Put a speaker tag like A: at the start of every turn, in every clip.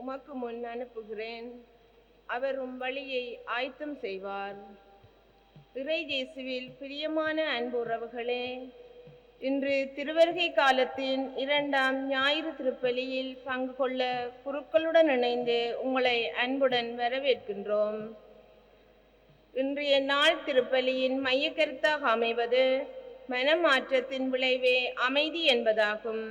A: உமக்கு முன் அனுப்புகிறேன். அவர் வழியை ஆயத்தம் செய்வார். இறை இயேசுவில் பிரியமான அன்பு உறவுகளே, இன்று திருவருகை காலத்தின் 2ஆம் ஞாயிறு திருப்பலியில் பங்கு கொள்ள குருக்களுடன் இணைந்து உங்களை அன்புடன் வரவேற்கின்றோம். இன்றைய நாள் திருப்பலியின் மையக்கருத்தாக அமைவது மனமாற்றத்தின் விளைவே அமைதி என்பதாகும்.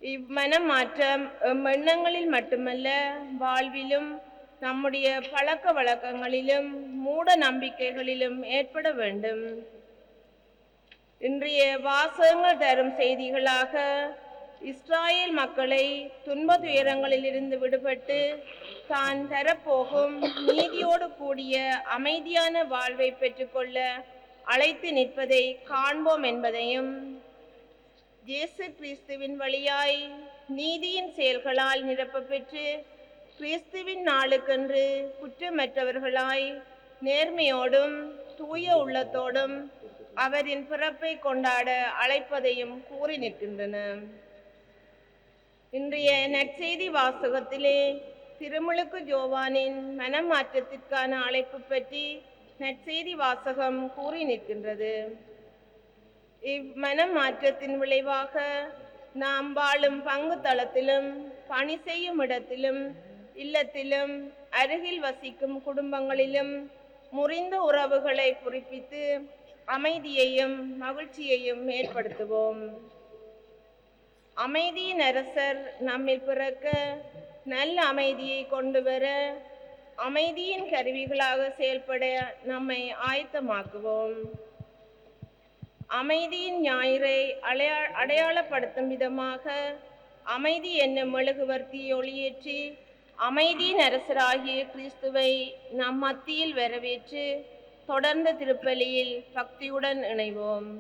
A: இம்மனமாற்றம் எண்ணங்களில் மட்டுமல்ல, வாழ்விலும் நம்முடைய பழக்க வழக்கங்களிலும் மூட நம்பிக்கைகளிலும் ஏற்பட வேண்டும். இன்றைய வாசகங்கள் தரும் செய்திகளாக இஸ்ராயேல் மக்களை துன்ப துயரங்களிலிருந்து விடுபட்டு தான் தரப்போகும் நீதியோடு கூடிய அமைதியான வாழ்வை பெற்றுக்கொள்ள அழைத்து நிற்பதை காண்போம் என்பதையும், இயேசு கிறிஸ்துவின் வழியாய் நீதியின் செயல்களால் நிரப்ப பெற்று கிறிஸ்துவின் நாளுக்கென்று குற்றமற்றவர்களாய் நேர்மையோடும் தூய உள்ளத்தோடும் அவரின் பிறப்பை கொண்டாட அழைப்பதையும் கூறி நிற்கின்றன. இன்றைய நற்செய்தி வாசகத்திலே திருமுழுக்கு யோவானின் மனமாற்றத்திற்கான அழைப்பு பற்றி நற்செய்தி வாசகம் கூறி நிற்கின்றது. இம்மனமாற்றத்தின் விளைவாக நாம் வாழும் பங்கு தளத்திலும், பணி செய்யும் இடத்திலும், இல்லத்திலும், அருகில் வசிக்கும் குடும்பங்களிலும் முறிந்த உறவுகளை புதுப்பித்து அமைதியையும் மகிழ்ச்சியையும் ஏற்படுத்துவோம். அமைதியின் அரசர் நம்மில் பிறக்க நல்ல அமைதியை கொண்டு வர அமைதியின் கருவிகளாக செயல்பட நம்மை ஆயத்தமாக்குவோம். அமைதியின் ஞாயிறை அடையாளப்படுத்தும் விதமாக அமைதி என்னும் மெழுகுவர்த்தியை ஒளியேற்றி அமைதியின் அரசராகிய கிறிஸ்துவை நம் மத்தியில் வரவேற்று தொடர்ந்த திருப்பலியில் பக்தியுடன் இணைவோம்.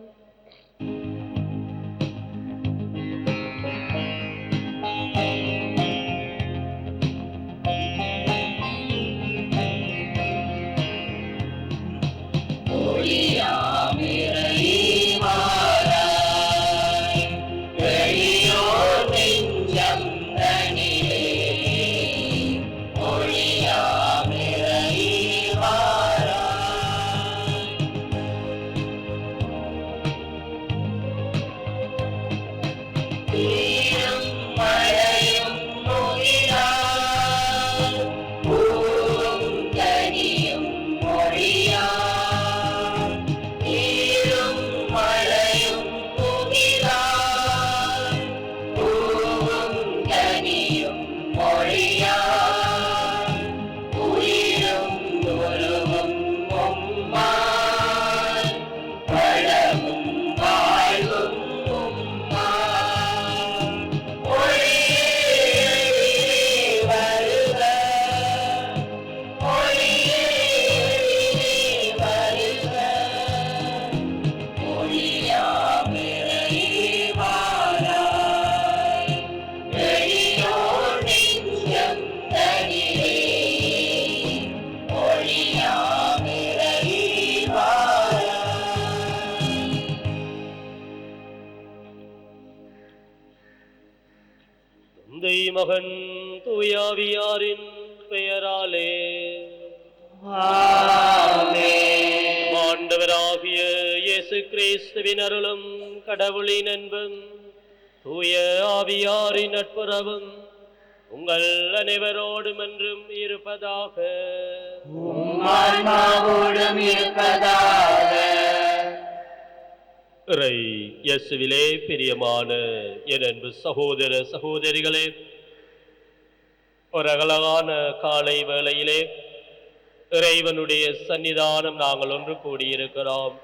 B: மகன் தூயாவியாரின் பெயராலே ஆண்டவராகிய இயேசு கிறிஸ்துவின் அருளும் கடவுளின் அன்பும் தூய ஆவியாரின் நட்புறவும் உங்கள் அனைவரோடும் என்றும் இருப்பதாக. இறை இயேசுவிலே பிரியமான என் அன்பு சகோதர சகோதரிகளே, ஒரு அழகான காலை வேளையிலே இறைவனுடைய சன்னிதானம் நாங்கள் ஒன்று கூடியிருக்கிறோம்.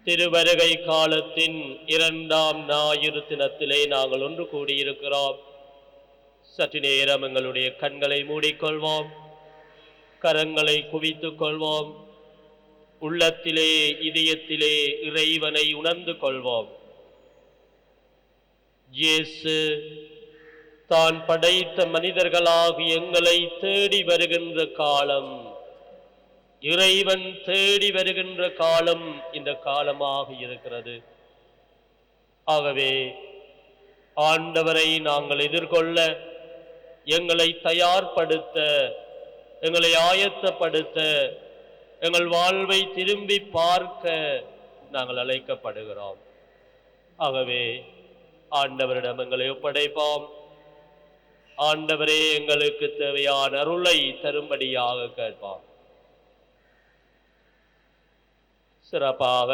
B: திருவருகை காலத்தின் 2ஆம் ஞாயிறு தினத்திலே நாங்கள் ஒன்று கூடியிருக்கிறோம். சற்று நேரம் எங்களுடைய கண்களை மூடிக்கொள்வோம், கரங்களை குவித்துக் கொள்வோம், உள்ளத்திலே இதயத்திலே இறைவனை உணர்ந்து கொள்வோம். இயேசு தான் படைத்த மனிதர்களாகி எங்களை தேடி வருகின்ற காலம், இறைவன் தேடி வருகின்ற காலம் இந்த காலமாக இருக்கிறது. ஆகவே ஆண்டவரை நாங்கள் எதிர்கொள்ள எங்களை தயார்படுத்த, எங்களை ஆயத்தப்படுத்த, எங்கள் வாழ்வை திரும்பி பார்க்க நாங்கள் அழைக்கப்படுகிறோம். ஆகவே ஆண்டவரிடம் எங்களை ஒப்படைப்போம். ஆண்டவரே, எங்களுக்கு தேவையான அருளை தரும்படியாக கேட்பாம். சிறப்பாக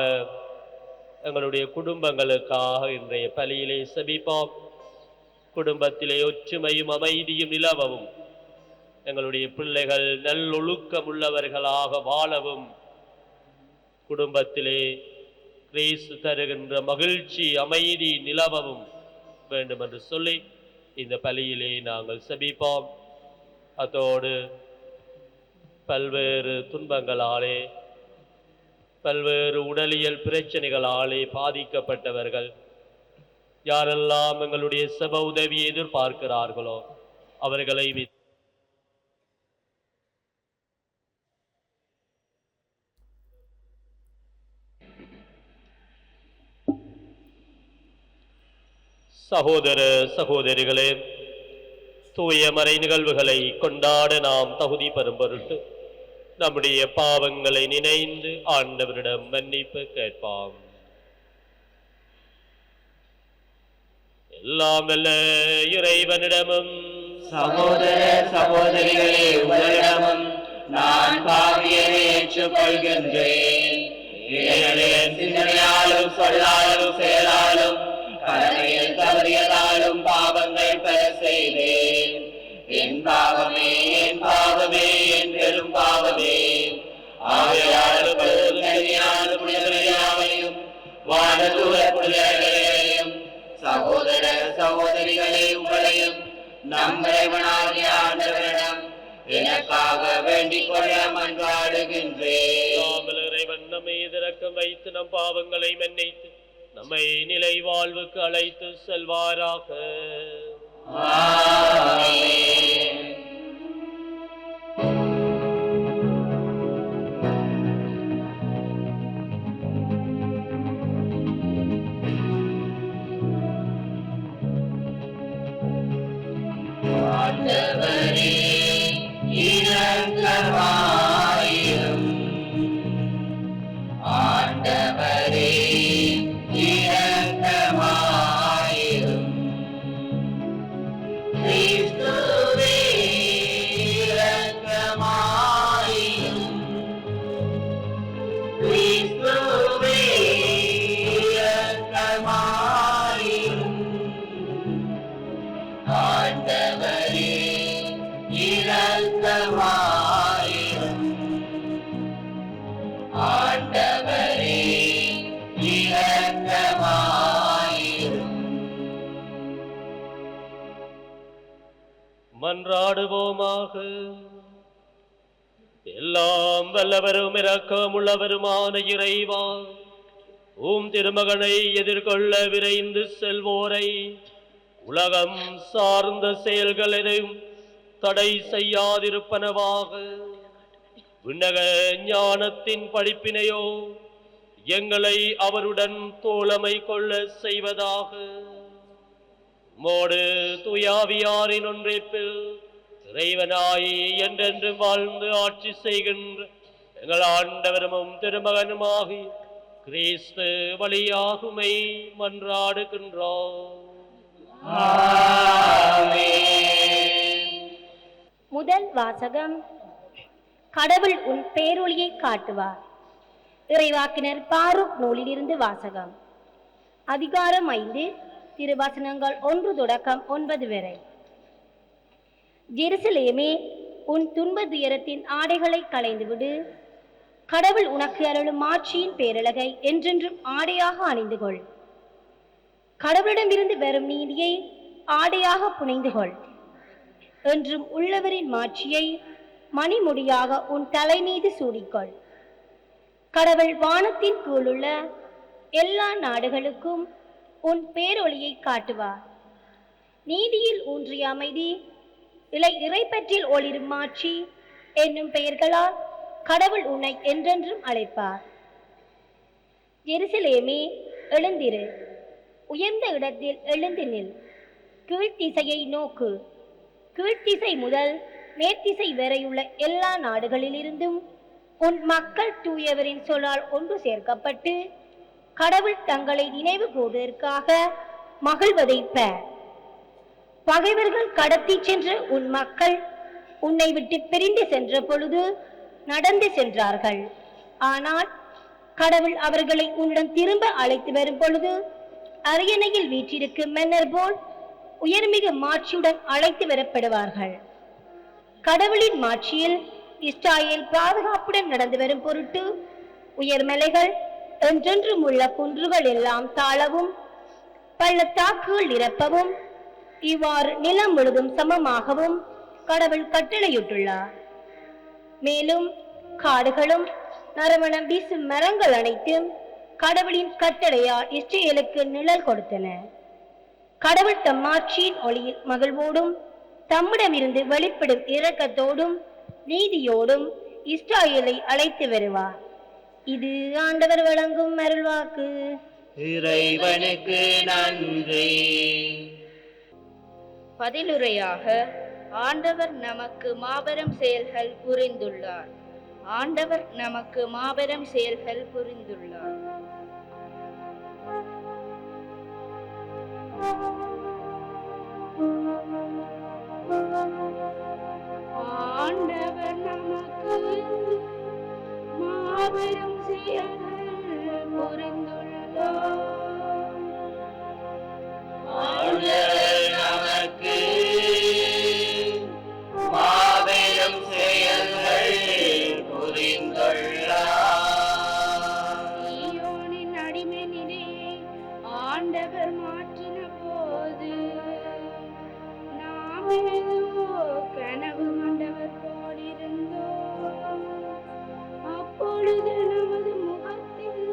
B: எங்களுடைய குடும்பங்களுக்காக இன்றைய பலியிலே செபிப்போம். குடும்பத்திலே ஒற்றுமையும் அமைதியும் நிலவவும், எங்களுடைய பிள்ளைகள் நல்லொழுக்கம் உள்ளவர்களாக வாழவும், குடும்பத்திலே கிறிஸ்து தருகின்ற மகிழ்ச்சி அமைதி நிலவவும் வேண்டும் என்று சொல்லி இந்த பலியிலே நாங்கள் செபிப்போம். அதோடு பல்வேறு துன்பங்களாலே, பல்வேறு உடலியல் பிரச்சனைகளாலே பாதிக்கப்பட்டவர்கள் யாரெல்லாம் எங்களுடைய செப உதவியை எதிர்பார்க்கிறார்களோ அவர்களை சகோதர சகோதரிகளே, தூய மறை நிகழ்வுகளை கொண்டாட நாம் தகுதி பெறும் பொருட்டு நம்முடைய பாவங்களை நினைந்து ஆண்டவரிடம் மன்னிப்பு கேட்பாம். எல்லாம் வல்ல இறைவனிடமும்
C: சகோதர சகோதரிகளே உங்களிடமும் நான் பாவியனை ஏற்றுக்கொள்கின்றேன். ஏனெனில் சிந்தனையாலும் சொல்லாலும் செயலாலும் கடமையில் தவறியதாலும் பாவங்கள் பல செய்தேன். என் பாவமே, என் பாவமே, என் பெரும் பாவமே. ஆகையால் புனிதரையாவையும் வானதூர புனிதர்களையும் சகோதர சகோதரிகளே உங்களையும் நம் இறைவனாகிய ஆண்டவரிடம் எனக்காக வேண்டிக் கொள்ள மன்றாடுகின்றேன்.
B: இறைவன் நம்மை இரக்கம் வைத்து நம் பாவங்களை மன்னித்து நம்மை நிலை வாழ்வுக்கு அழைத்து செல்வாராக.
C: ஆமென். ஆண்டவரே இரக்கமாயிரும். ஆண்டவரே இரக்கமாயிரும். கிறிஸ்துவே இரக்கமாயிரும். கிறிஸ்துவே இரக்கமாயிரும். ஆண்டவரே இரக்கமாயிரும். ஆண்டவரே இரக்கமாயிரும்.
B: மன்றாடுவோமாக. எல்லாம் வல்லவரும் இரக்கமுள்ளவருமான இறைவா, திருமகனை எதிர்கொள்ள விரைந்து செல்வோரை உலகம் சார்ந்த செயல்கள் எதையும் தடை செய்யாதிருப்பனவாக. விண்ணக ஞானத்தின் படிப்பினையோ எங்களை அவருடன் தோழமை கொள்ள செய்வதாக. மோடு துயாவியாரின் ஒன்றிப்பில் இறைவனாய் என்றென்று வாழ்ந்து ஆட்சி செய்கின்ற எங்கள் ஆண்டவரும் திருமகனுமாகி கிறிஸ்து வழியாகுமை மன்றாடுகின்றோம்.
D: முதல் வாசகம். கடவுள் உன் பேரொளியை காட்டுவார். இறைவாக்கினர் பாருக் நூலிலிருந்து வாசகம். அதிகாரம் 5, திருவசனங்கள் 1 தொடக்கம் 9 வரை. ஜெருசலேமே, உன் துன்ப துயரத்தின் ஆடைகளை களைந்துவிடு. கடவுள் உனக்கு அருளும் ஆட்சியின் பேரழகை என்றென்றும் ஆடையாக அணிந்து கொள். கடவுளிடமிருந்து வரும் நீதியை ஆடையாக புனைந்து கொள். என்றும் உள்ளவரின் மாட்சியை மணிமுடியாக உன் தலை மீது சூடிக்கொள். கடவுள் வானத்தின் கீழுள்ள எல்லா நாடுகளுக்கும் உன் பேரொளியை காட்டுவார். நீதியில் ஊன்றிய அமைதி, இறைப்பற்றில் ஒளிரும் மாட்சி என்னும் பெயர்களால் கடவுள் உன்னை என்றென்றும் அழைப்பார். ஜெருசலேமே, எழுந்திரு. உயர்ந்த இடத்தில் எழுந்து நில். கீழ்த்திசையை நோக்கு. கீழ்த்திசை முதல் மேற்திசை வரையுள்ள எல்லா நாடுகளிலிருந்தும் உன் மக்கள் தூயவரின் சொல்லால் ஒன்று சேர்க்கப்பட்டு கடவுள் தங்களை நினைவு கூறுவதற்காக மகிழ்வதை பார். பகைவர்கள் கடத்தி சென்ற உன் மக்கள் உன்னை விட்டு பிரிந்து சென்ற பொழுது நடந்து சென்றார்கள். ஆனால் கடவுள் அவர்களை உன்னிடம் திரும்ப அழைத்து வரும் பொழுது அரியணையில் வீற்றிருக்கும் மன்னர் போல் உயர்மிகு மாட்சியுடன் அழைத்து வரப்படுவார்கள். கடவுளின் மாட்சியில் இஸ்ராயேல் பாதுகாப்புடன் நடந்து வரும் பொருட்டு உயர்மலைகள் என்றென்றும் உள்ள குன்றுகள் எல்லாம் தாழவும் பள்ளத்தாக்குகள் நிரப்பவும் இவ்வாறு நிலம் முழுதும் சமமாகவும் கடவுள் கட்டளையிட்டுள்ளார். மேலும் காடுகளும் நறுமணம் வீசும் மரங்கள் அனைத்தும் கடவுளின் கட்டளையால் இஸ்ரேலுக்கு நிழல் கொடுத்தன. கடவுள் தம் மாட்சியின் ஒளியில் மகிழ்வோடும் தம்மிடமிருந்து வெளிப்படும் இரக்கத்தோடும் நீதியோடும் இஸ்ராயேலை அழைத்து வருவார். இது ஆண்டவர் வழங்கும் அருள்வாக்கு.
C: இறைவனுக்கு நன்றி.
E: பதிலுரையாக ஆண்டவர் நமக்கு மாபெரும் செயல்கள் புரிந்துள்ளார். ஆண்டவர் நமக்கு மாபெரும் செயல்கள் புரிந்துள்ளார். ஆண்டவர் நமக்கு மாபெரும் செயல்கள் புரிந்துள்ளார்.
C: ஆண்டவர் நமக்கு மாபெரும் செயல்கள் புரிந்துள்ளார்.
E: சீயோனின் அடிமை நிலையை ஆண்டவர் மாற்றின போது நாம் ஏதோ கனவு கண்டவர் போலிருந்தோம். அப்பொழுது நமது முகத்தில்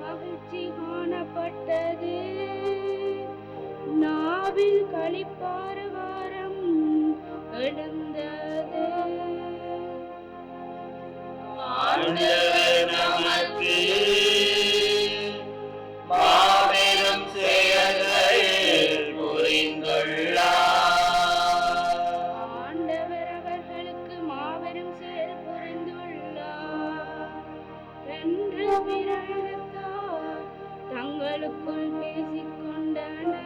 E: மகிழ்ச்சி காணப்பட்டது. நாவில் களிப்பாறு வாரம் எழுந்தது.
C: ஆண்டவர் நமக்கு மாபெரும் செயல்கள் புரிந்துள்ளார்.
E: ஆண்டவர் அவர்களுக்கு மாபெரும் செயல் புரிந்துள்ளார் என்று பிரகடனத்தார் தங்களுக்குள் பேசிக்கொண்டனர்.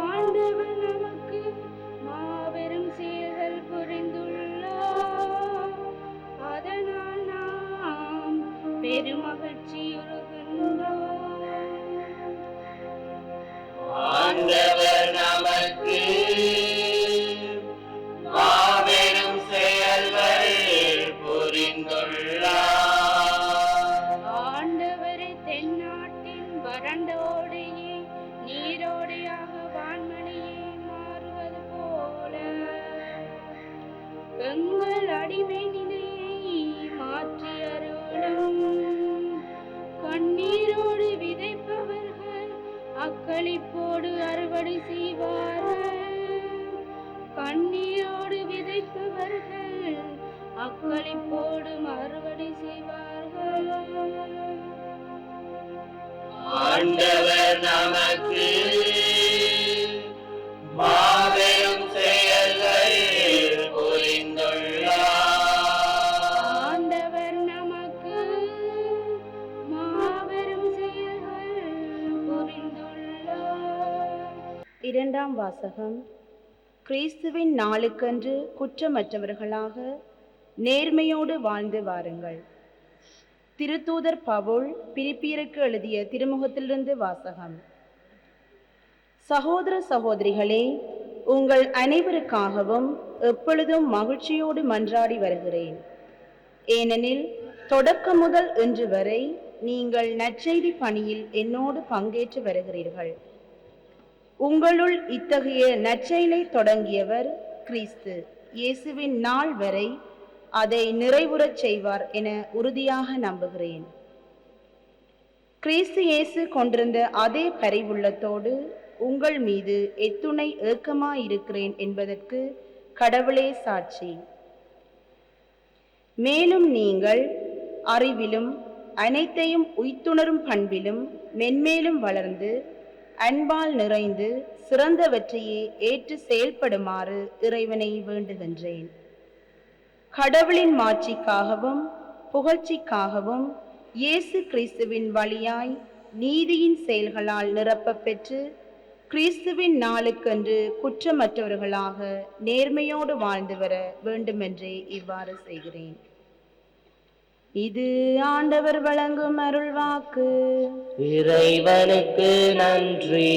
E: ஆண்டவர் நமக்கு மாபெரும் செயல்கள் புரிந்துள்ளார். அதனால் நாம் பெருமகிழ்ச்சியுறுகின்றோம்.
C: ஆண்டவர் நமக்கு மாபெரும் செயல்கள் புரிந்துள்ளார்.
E: ஆண்டவரை தென்னாட்டின் வறண்டோடையே நீரோடையாக வான்மணியே மாறுவது போல எங்கள் அடிமை நிலையை மாற்றி அருளும். கண்ணீரோடு விதைப்பவர்கள் அக்களிப்போடு அறுவடை செய்வார்கள். கண்ணீரோடு விதைப்பவர்கள் அக்களிப்போடு அறுவடை செய்வார்கள்.
C: ஆண்டவர் நமக்கு மாபெரும் செயல்கள் புரிந்துள்ளார்.
E: ஆண்டவர் நமக்கு மாபெரும் செயல்கள் புரிந்துள்ளார்.
F: இரண்டாம் வாசகம். கிறிஸ்துவின் நாளுக்கன்று குற்றமற்றவர்களாக நேர்மையோடு வாழ்ந்து வாருங்கள். திருத்தூதர் பவுல் பிலிப்பியருக்கு எழுதிய திருமுகத்திலிருந்து வாசகம். சகோதர சகோதரிகளே, உங்கள் அனைவருக்காகவும் எப்பொழுதும் மகிழ்ச்சியோடு மன்றாடி வருகிறேன். ஏனெனில் தொடக்கம் முதல் இன்று வரை நீங்கள் நற்செய்தி பணியில் என்னோடு பங்கேற்று வருகிறீர்கள். உங்களுள் இத்தகைய நற்செயலை தொடங்கியவர் கிறிஸ்து இயேசுவின் நாள் வரை அதை நிறைவுறச் செய்வார் என உறுதியாக நம்புகிறேன். கிறிஸ்து இயேசு கொண்டிருந்த அதே பரிவுள்ளத்தோடு உங்கள் மீது எத்துணை ஏக்கமாயிருக்கிறேன் என்பதற்கு கடவுளே சாட்சி. மேலும் நீங்கள் அறிவிலும் அனைத்தையும் உய்த்துணரும் பண்பிலும் மென்மேலும் வளர்ந்து அன்பால் நிறைந்து சிறந்தவற்றையே ஏற்று செயல்படுமாறு இறைவனை வேண்டுகின்றேன். கடவுளின் மாட்சிக்காகவும் புகழ்ச்சிக்காகவும் இயேசு கிறிஸ்துவின் வழியாய் நீதியின் செயல்களால் நிரப்பப் பெற்று கிறிஸ்துவின் நாளுக்கென்று குற்றமற்றவர்களாக நேர்மையோடு வாழ்ந்து வர வேண்டுமென்றே இவ்வாறு செய்கிறேன். இது ஆண்டவர் வழங்கும் அருள்வாக்கு.
C: இறைவனுக்கு நன்றி.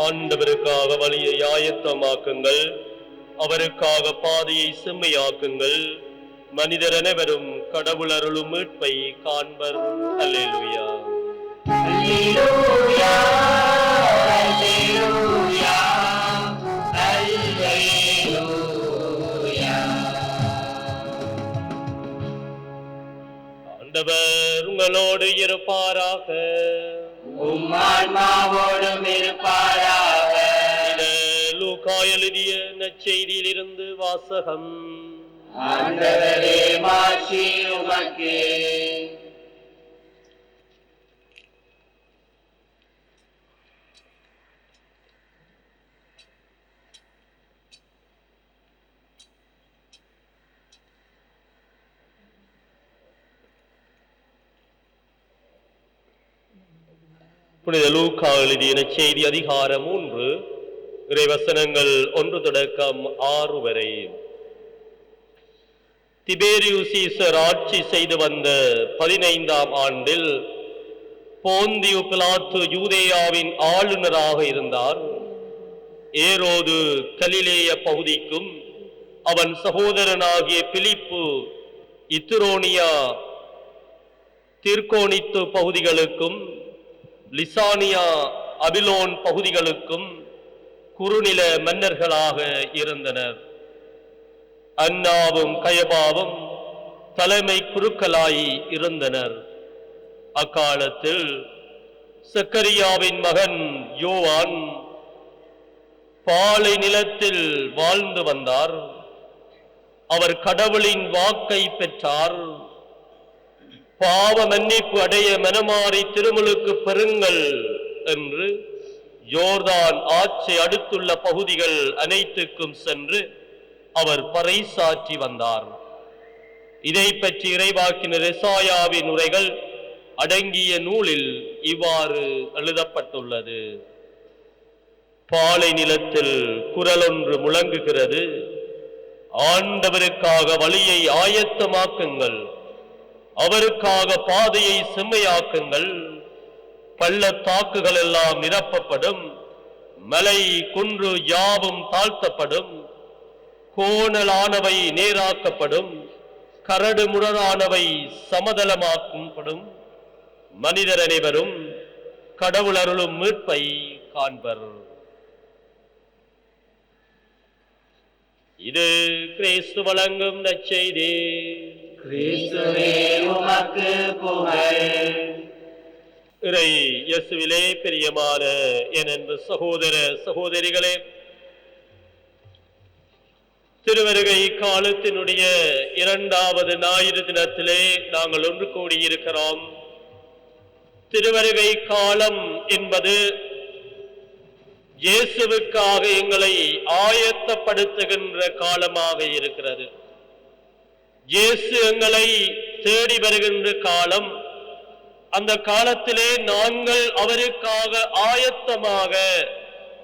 B: ஆண்டவருக்காக வழியை ஆயத்தமாக்குங்கள், அவருக்காக பாதையை செம்மையாக்குங்கள். மனிதர் அனைவரும் கடவுள் அருளும் மீட்பை காண்பர். அல்லேலூயா.
C: அல்லேலூயா, அல்லேலூயா, அல்லேலூயா.
B: ஆண்டவர் உங்களோடு இருப்பாராக.
C: உம் ஆன்மாவோடும் இருப்பாராக.
B: லூக்கா எழுதிய நற்செய்தியிலிருந்து வாசகம்.
C: ஆண்டவரே, மாட்சி உமக்கே.
B: புனித லூக்கா எழுதிய நற்செய்தி அதிகாரம் 3 இறைவசனங்கள் 1 தொடக்கம் 6 வரை. திபேரியுஸ் சீசர் ஆட்சி செய்து வந்த 15ஆம் ஆண்டில் போந்தியு பிலாத்து யூதேயாவின் ஆளுநராக இருந்தார். ஏரோது கலிலேய பகுதிக்கும் அவன் சகோதரனாகிய பிலிப்பு இத்துரோனியா திர்கோனித்து பகுதிகளுக்கும் லிசானியா அபிலோன் பகுதிகளுக்கும் குறுநில மன்னர்களாக இருந்தனர். அன்னாவும் கயபாவும் தலைமை குருக்களாய் இருந்தனர். அக்காலத்தில் சக்கரியாவின் மகன் யோவான் பாலை நிலத்தில் வாழ்ந்து வந்தார். அவர் கடவுளின் வாக்கை பெற்றார். பாவ மன்னிப்பு அடைய மனமாறி திருமுழுக்கு பெறுங்கள் என்று யோர்தான் ஆட்சி அடுத்துள்ள பகுதிகள் அனைத்துக்கும் சென்று அவர் பறைசாற்றி வந்தார். இதை பற்றி இறைவாக்கினர் எசாயாவின் உரைகள் அடங்கிய நூலில் இவ்வாறு எழுதப்பட்டுள்ளது. பாலை நிலத்தில் குரலொன்று முழங்குகிறது, ஆண்டவருக்காக வழியை ஆயத்தமாக்குங்கள், அவருக்காக பாதையை செம்மையாக்குங்கள். பள்ளத்தாக்குகள் எல்லாம் நிரப்பப்படும், மலை குன்று யாவும் தாழ்த்தப்படும், கோணலானவை நேராக்கப்படும், கரடு முரடானவை சமதளமாக்கப்படும். மனிதர் அனைவரும் கடவுள் அருளும் மீட்பை காண்பர். இது கிறிஸ்து வழங்கும் நற்செய்தி.
C: கிறிஸ்துவே உமக்கு புகழ்.
B: இறை இயேசுவிலே பிரியமான என் அன்பு சகோதர சகோதரிகளே, திருவருகை காலத்தினுடைய 2வது ஞாயிறு தினத்திலே நாங்கள் ஒன்று கூடியிருக்கிறோம். திருவருகை காலம் என்பது இயேசுவுக்காக எங்களை ஆயத்தப்படுத்துகின்ற காலமாக இருக்கிறது. இயேசு எங்களை தேடி வருகின்ற காலம். அந்த காலத்திலே நாங்கள் அவருக்காக ஆயத்தமாக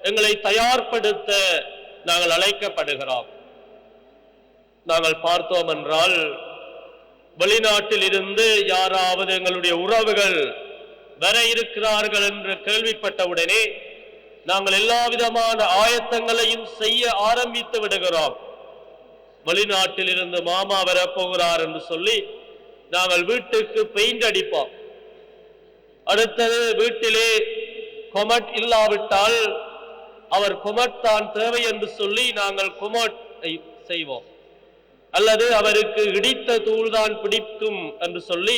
B: எங்களை தயார்படுத்த நாங்கள் அழைக்கப்படுகிறோம். நாங்கள் பார்த்தோம் என்றால், வெளிநாட்டில் இருந்து யாராவது எங்களுடைய உறவுகள் வர இருக்கிறார்கள் என்று கேள்விப்பட்டவுடனே நாங்கள் எல்லா விதமான ஆயத்தங்களையும் செய்ய ஆரம்பித்து விடுகிறோம். வெளிநாட்டில் இருந்து மாமா வரப்போகிறார் என்று சொல்லி நாங்கள் வீட்டுக்கு பெயிண்ட் அடிப்போம். அடுத்தது வீட்டிலே கொமட் இல்லாவிட்டால் அவர் கொமட் தான் தேவை என்று சொல்லி நாங்கள் கொமட் செய்வோம். அல்லது அவருக்கு இடித்த தூள் தான் பிடிக்கும் என்று சொல்லி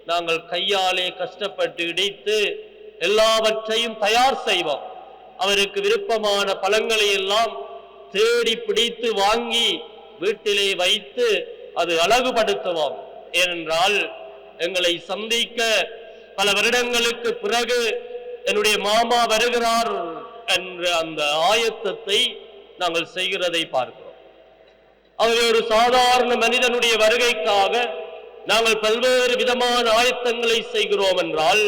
B: நாங்கள் கையாலே கஷ்டப்பட்டு இடித்து எல்லாவற்றையும் தயார் செய்வோம். அவருக்கு விருப்பமான பழங்களை எல்லாம் தேடி பிடித்து வாங்கி வீட்டிலே வைத்து அது அழகுபடுத்துவோம். ஏனென்றால் எங்களை சந்திக்க பல வருடங்களுக்கு பிறகு என்னுடைய மாமா வருகிறார் என்ற அந்த ஆயத்தத்தை நாங்கள் செய்கிறதை பார்க்கிறோம். ஆகவே ஒரு சாதாரண மனிதனுடைய வருகைக்காக நாங்கள் பல்வேறு விதமான ஆயத்தங்களை செய்கிறோம் என்றால்,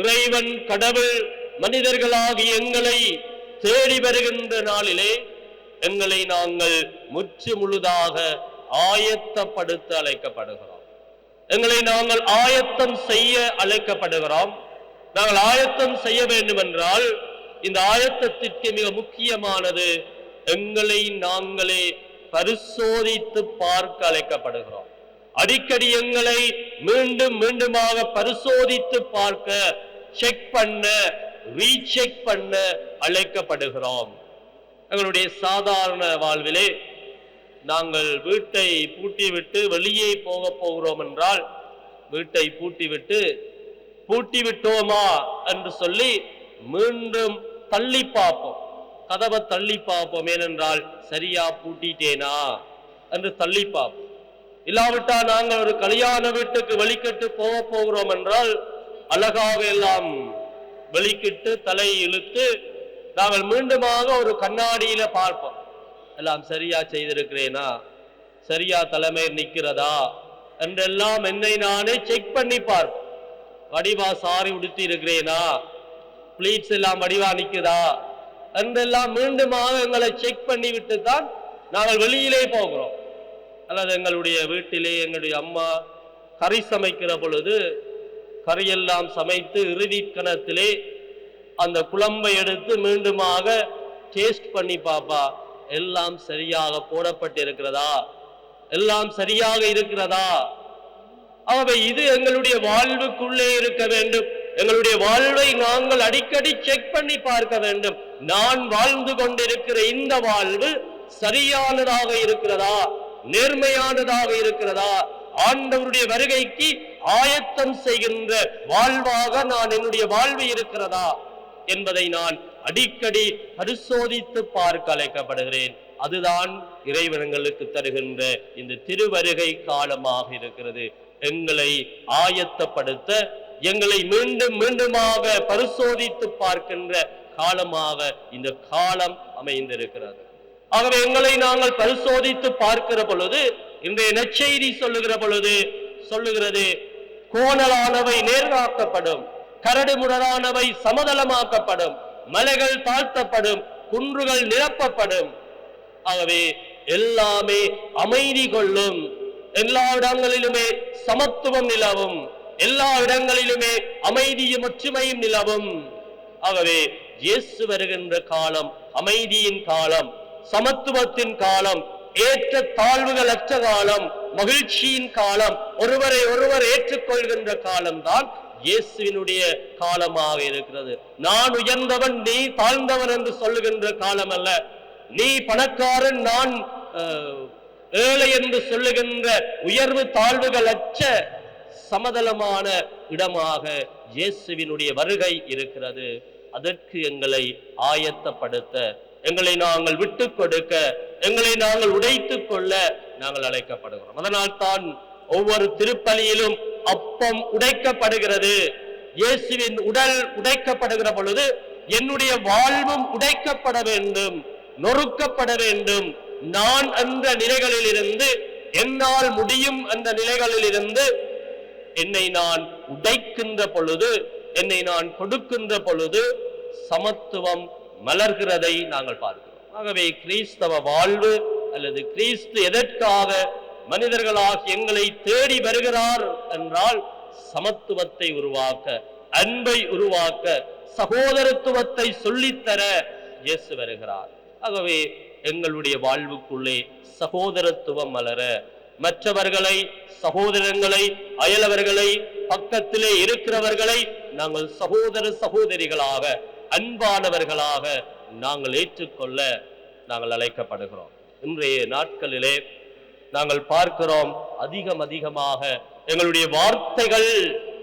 B: இறைவன் கடவுள் மனிதர்களாகி எங்களை தேடி வருகின்ற நாளிலே எங்களை நாங்கள் முற்று முழுதாக ஆயத்தப்படுத்த அழைக்கப்படுகிறோம். எங்களை நாங்கள் ஆயத்தம் செய்ய அழைக்கப்படுகிறோம். நாங்கள் ஆயத்தம் செய்ய வேண்டும் என்றால் இந்த ஆயத்தத்திற்கு மிக முக்கியமானது எங்களை நாங்களே பரிசோதித்து பார்க்க அழைக்கப்படுகிறோம். அடிக்கடி எங்களை மீண்டும் மீண்டுமாக பரிசோதித்து பார்க்க, செக் பண்ண, ரீசெக் பண்ண அழைக்கப்படுகிறோம். எங்களுடைய சாதாரண வாழ்விலே நாங்கள் வீட்டை பூட்டிவிட்டு வெளியே போக போகிறோம் என்றால், வீட்டை பூட்டி விட்டோமா என்று சொல்லி மீண்டும் தள்ளி பார்ப்போம், கதவை தள்ளி பார்ப்போம். ஏனென்றால் சரியா பூட்டிட்டேனா என்று தள்ளி பார்ப்போம். இல்லாவிட்டால் நாங்கள் ஒரு கல்யாண வீட்டுக்கு வெளிக்கிட்டு போகிறோம் என்றால் அழகாக எல்லாம் வெளிக்கிட்டு தலை இழுத்து நாங்கள் மீண்டுமாக ஒரு கண்ணாடியில பார்ப்போம். எல்லாம் சரியா செய்திருக்கிறேனா, சரியா தலைமை நிற்கிறதா என்றெல்லாம் என்னை நானே செக் பண்ணி பார்ப்போம். வடிவா சாரி உடுத்தி இருக்கிறேனா, பிளீட்ஸ் எல்லாம் வடிவா நிற்குதா என்றெல்லாம் மீண்டுமாக எங்களை செக் பண்ணி விட்டு தான் நாங்கள் வெளியிலே போகிறோம். அல்லது எங்களுடைய வீட்டிலே எங்களுடைய அம்மா கறி சமைக்கிற பொழுது கறியெல்லாம் சமைத்து இறுதி கணத்திலே அந்த குழம்பை எடுத்து மீண்டுமாக டேஸ்ட் பண்ணி பாப்பா, எல்லாம் சரியாக போடப்பட்டிருக்கிறதா, எல்லாம் சரியாக இருக்கிறதா. ஆகவே இது எங்களுடைய வாழ்வுக்குள்ளே இருக்க வேண்டும். எங்களுடைய வாழ்வை நாங்கள் அடிக்கடி செக் பண்ணி பார்க்க வேண்டும். நான் வாழ்ந்து கொண்டிருக்கிற இந்த வாழ்வு சரியானதாக இருக்கிறதா, நேர்மையானதாக இருக்கிறதா, ஆண்டவருடைய வருகைக்கு ஆயத்தம் செய்கின்ற வாழ்வாக நான் என்னுடைய வாழ்வு இருக்கிறதா என்பதை நான் அடிக்கடி பரிசோதித்து பார்க்க அழைக்கப்படுகிறேன். அதுதான் இறைவனங்களுக்கு தருகின்ற இந்த திருவருகை காலமாக இருக்கிறது. எங்களை ஆயத்தப்படுத்த, எங்களை மீண்டும் மீண்டுமாக பரிசோதித்து பார்க்கின்ற காலமாக இந்த காலம் அமைந்திருக்கிறது. ஆகவே எங்களை நாங்கள் பரிசோதித்து பார்க்கிற பொழுது, இன்றைய நற்செய்தி சொல்லுகிறது கோணலானவை நேர்காக்கப்படும், கரடுமுரடானவை சமதளமாக்கப்படும், மலைகள் தாழ்த்தப்படும், குன்றுகள் நிரப்பப்படும். ஆகவே எல்லாமே அமைதி கொள்ளும், எல்லா இடங்களிலுமே சமத்துவம் நிலவும், எல்லா இடங்களிலுமே அமைதியும் ஒற்றுமையும் நிலவும். ஆகவே இயேசு வருகின்ற காலம் அமைதியின் காலம், சமத்துவத்தின் காலம், ஏற்ற தாழ்வுகள் அற்ற காலம், மகிழ்ச்சியின் காலம், ஒருவரை ஒருவர் ஏற்றுக்கொள்கின்ற காலம்தான் இயேசுவினுடைய காலமாக இருக்கிறது. நான் உயர்ந்தவன் நீ தாழ்ந்தவன் என்று சொல்லுகின்ற காலம் அல்ல. நீ பணக்காரன் நான் ஏழை என்று சொல்லுகின்ற உயர்வு தாழ்வுகள் அற்ற சமதளமான இடமாக இயேசுவினுடைய வருகை இருக்கிறது. அதற்கு எங்களை ஆயத்தப்படுத்த, எங்களை நாங்கள் விட்டு கொடுக்க, எங்களை நாங்கள் உடைத்துக் கொள்ள நாங்கள் அழைக்கப்படுகிறோம். அதனால் தான் ஒவ்வொரு திருப்பலியிலும் அப்பம் உடைக்கப்படுகிறது. இயேசுவின் உடல் உடைக்கப்படுகிற பொழுது என்னுடைய வாழ்வும் உடைக்கப்பட வேண்டும், நொறுக்கப்பட வேண்டும். நான் என்ற நிலைகளில் இருந்து, என்னால் முடியும் என்ற நிலைகளில் இருந்து என்னை நான் உடைக்கின்ற பொழுது, என்னை நான் கொடுக்கின்ற பொழுது சமத்துவம் மலர்கிறதை நாங்கள் பார்க்கிறோம். ஆகவே கிறிஸ்தவ வாழ்வு அல்லது கிறிஸ்து எதற்காக மனிதர்களாக எங்களை தேடி வருகிறார் என்றால், சமத்துவத்தை உருவாக்க, அன்பை உருவாக்க, சகோதரத்துவத்தை சொல்லித்தர இயேசு வருகிறார். ஆகவே எங்களுடைய வாழ்வுக்குள்ளே சகோதரத்துவம் மலர, மற்றவர்களை, சகோதரங்களை, அயலவர்களை, பக்கத்திலே இருக்கிறவர்களை நாங்கள் சகோதர சகோதரிகளாக அன்பானவர்களாக நாங்கள் ஏற்றுக்கொள்ள நாங்கள் அழைக்கப்படுகிறோம். இன்றைய நாட்களிலே நாங்கள் பார்க்கிறோம், அதிகமாக எங்களுடைய வார்த்தைகள்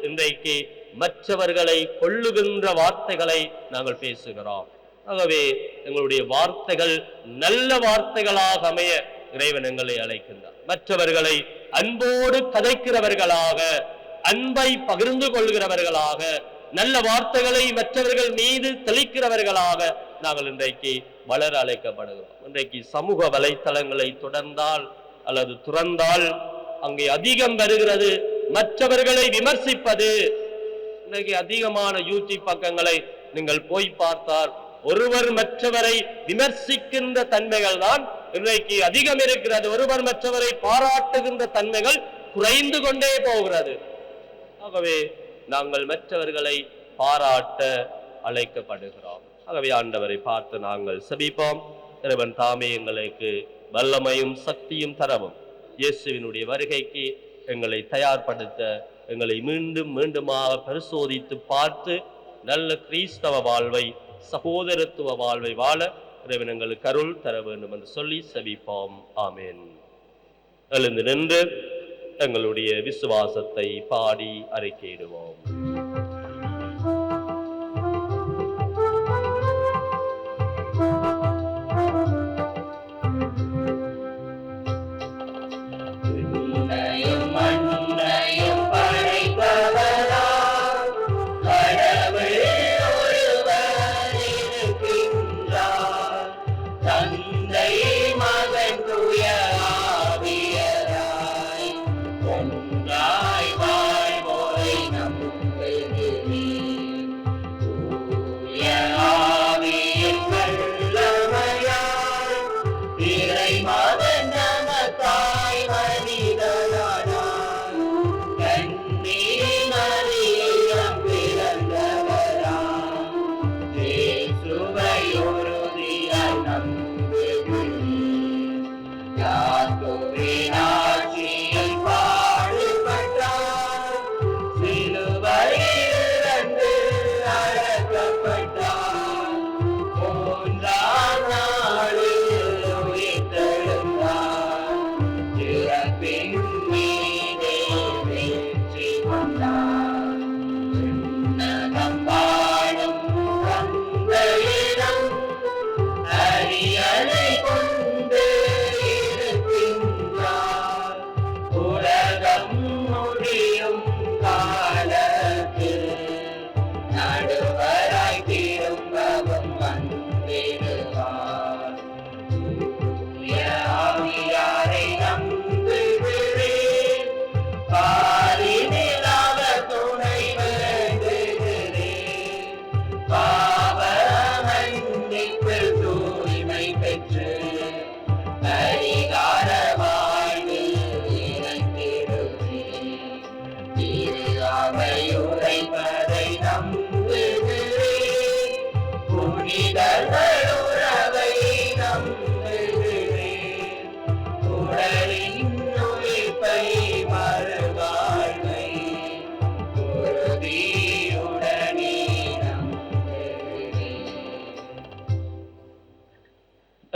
B: இன்றைக்கு மற்றவர்களை கொள்ளுகின்ற வார்த்தைகளை நாங்கள் பேசுகிறோம். ஆகவே எங்களுடைய வார்த்தைகள் நல்ல வார்த்தைகளாக அமைய இறைவன் எங்களை அழைக்கின்றார். மற்றவர்களை அன்போடு கதைக்கிறவர்களாக, அன்பை பகிர்ந்து கொள்கிறவர்களாக, நல்ல வார்த்தைகளை மற்றவர்கள் மீது தெளிக்கிறவர்களாக நாங்கள் இன்றைக்கு வளர அழைக்கப்படுகிறோம். இன்றைக்கு சமூக வலைத்தளங்களை தொடர்ந்தால் அல்லது துறந்தால் அங்கே அதிகம் வருகிறது மற்றவர்களை விமர்சிப்பது. இன்றைக்கு அதிகமான யூடியூப் பக்கங்களை நீங்கள் போய் பார்த்தால் ஒருவர் மற்றவரை விமர்சிக்கின்ற தன்மைகள் தான் இன்றைக்கு அதிகம் இருக்கிறது. ஒருவர் மற்றவரை பாராட்டுகின்ற தன்மைகள் குறைந்து கொண்டே போகிறது. ஆகவே நாங்கள் மற்றவர்களை பாராட்ட அழைக்கப்படுகிறோம். ஆகவே ஆண்டவரை பார்த்து நாங்கள் செபிப்போம். இறைவன் தாமே எங்களுக்கு வல்லமையும் சக்தியும் தரவும், இயேசுவினுடைய வருகைக்கு எங்களை தயார்படுத்த, எங்களை மீண்டுமாக பரிசோதித்து பார்த்து நல்ல கிறிஸ்தவ வாழ்வை, சகோதரத்துவ வாழ்வை வாழ இறைவன் எங்களுக்கு அருள் தர வேண்டும் என்று சொல்லி செபிப்போம். ஆமென். எழுந்து நின்று எங்களுடைய விசுவாசத்தை பாடி அறிக்கையிடுவோம்.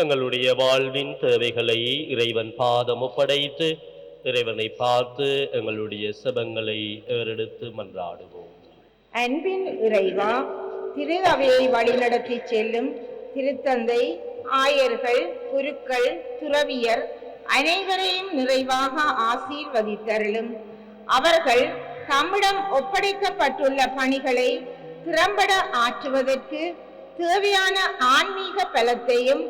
B: எங்களுடைய வாழ்வின் தேவைகளை இறைவன் பாதம் ஒப்படைத்து இறைவனை பார்த்து எங்களுடைய செபங்களை ஏறெடுத்து மன்றாடுவோம்.
A: அன்பின் இறைவா, திரு அவையை வழிநடத்தி செல்லும் திருத்தந்தை, ஆயர்கள், குருக்கள், துறவியர் அனைவரையும் நிறைவாக ஆசீர்வதித்தருளும். அவர்கள் தம்மிடம் ஒப்படைக்கப்பட்டுள்ள பணிகளை திறம்பட ஆற்றுவதற்கு தேவையான ஆன்மீக பலத்தையும்